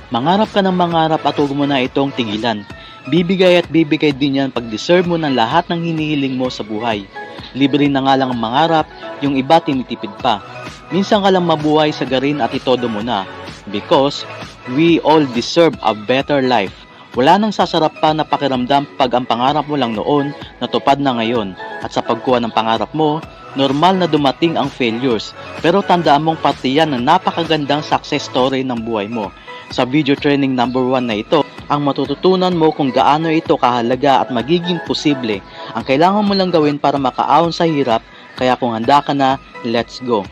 Mangarap ka ng mangarap at huwag mo na itong tigilan. Bibigay at bibigay din yan pag deserve mo ng lahat ng hinihiling mo sa buhay. Libre na nga lang ang mangarap, yung iba tinitipid pa. Minsan ka lang mabuhay sa garin at itodo mo na. Because we all deserve a better life. Wala nang sasarap pa na pakiramdam pag ang pangarap mo lang noon natupad na ngayon. At sa pagkuha ng pangarap mo, normal na dumating ang failures. Pero tandaan mong pati yan ng napakagandang success story ng buhay mo. Sa video training number 1 na ito, ang matututunan mo kung gaano ito kahalaga at magiging posible. Ang kailangan mo lang gawin para makaahon sa hirap, kaya kung handa ka na, let's go.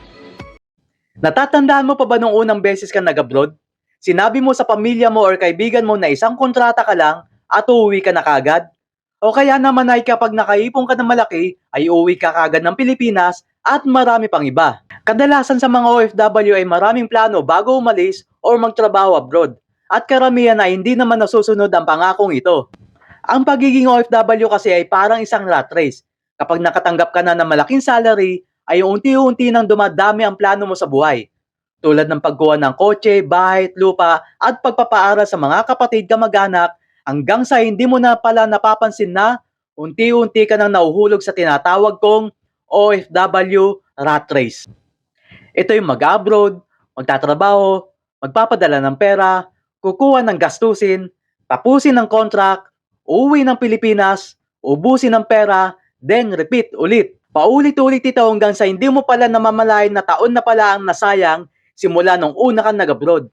Natatandaan mo pa ba nung unang beses ka nag-abroad? Sinabi mo sa pamilya mo or kaibigan mo na isang kontrata ka lang at uuwi ka na kagad? O kaya naman ay kapag nakaipon ka ng malaki, ay uuwi ka kagad ng Pilipinas at marami pang iba. Kadalasan sa mga OFW ay maraming plano bago umalis or magtrabaho abroad. At karamihan ay hindi naman nasusunod ang pangakong ito. Ang pagiging OFW kasi ay parang isang rat race. Kapag nakatanggap ka na ng malaking salary, ay unti-unti nang dumadami ang plano mo sa buhay. Tulad ng pagkuha ng kotse, bahay, lupa, at pagpapaaral sa mga kapatid kamag-anak, hanggang sa hindi mo na pala napapansin na unti-unti ka nang nahuhulog sa tinatawag kong OFW rat race. Ito yung mag-abroad, magtatrabaho, magpapadala ng pera, kukuha ng gastusin, tapusin ng contract, uuwi ng Pilipinas, ubusin ng pera, then repeat ulit. Paulit-ulit ito hanggang sa hindi mo pala namamalayan na taon na pala ang nasayang simula nung una kang nag-abroad.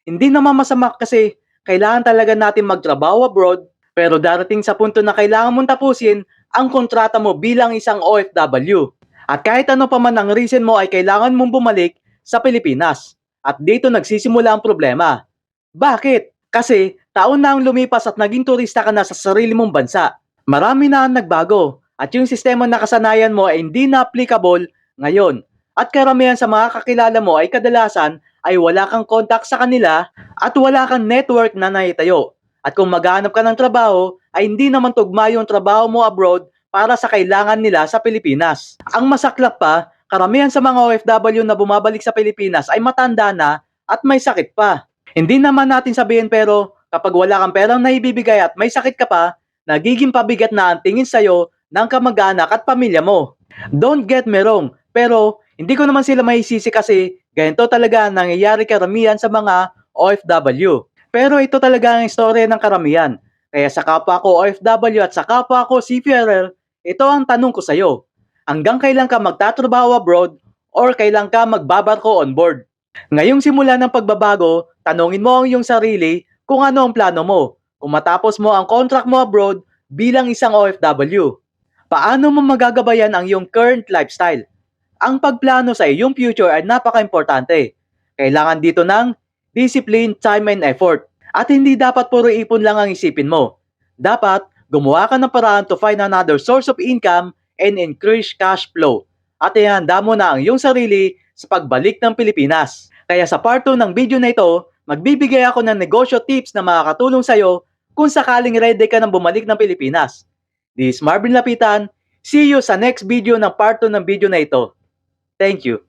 Hindi naman masama kasi kailangan talaga natin magtrabaho abroad, pero darating sa punto na kailangan mong tapusin ang kontrata mo bilang isang OFW. At kahit ano pa man ang reason mo ay kailangan mong bumalik sa Pilipinas. At dito nagsisimula ang problema. Bakit? Kasi taon na ang lumipas at naging turista ka na sa sarili mong bansa. Marami na ang nagbago at yung sistema na kasanayan mo ay hindi na applicable ngayon. At karamihan sa mga kakilala mo ay kadalasan ay wala kang contact sa kanila at wala kang network na naitayo. At kung maghanap ka ng trabaho ay hindi naman tugma yung trabaho mo abroad para sa kailangan nila sa Pilipinas. Ang masaklap pa, karamihan sa mga OFW na bumabalik sa Pilipinas ay matanda na at may sakit pa. Hindi naman natin sabihin pero kapag wala kang perang naibibigay at may sakit ka pa, nagiging pabigat na ang tingin sa'yo ng kamag-anak at pamilya mo. Don't get me wrong, pero hindi ko naman sila mahisisi kasi ganito talaga ang nangyayari karamihan sa mga OFW. Pero ito talaga ang istorya ng karamihan. Kaya sa kapwa ko OFW at sa kapwa ko CPRL, ito ang tanong ko sa'yo. Hanggang kailan ka magtatrabaho abroad or kailan ka magbabarko on board? Ngayong simula ng pagbabago, tanungin mo ang iyong sarili kung ano ang plano mo. Kung matapos mo ang contract mo abroad bilang isang OFW, paano mo magagabayan ang iyong current lifestyle? Ang pagplano sa iyong future ay napaka-importante. Kailangan dito ng discipline, time, and effort. At hindi dapat puro ipon lang ang isipin mo. Dapat gumawa ka ng paraan to find another source of income and increase cash flow. At ihanda mo na ang iyong sarili sa pagbalik ng Pilipinas. Kaya sa part 2 ng video na ito, magbibigay ako ng negosyo tips na makakatulong sa iyo kung sakaling ready ka ng bumalik ng Pilipinas. This is Marvin Lapitan. See you sa next video ng part 2 ng video na ito. Thank you.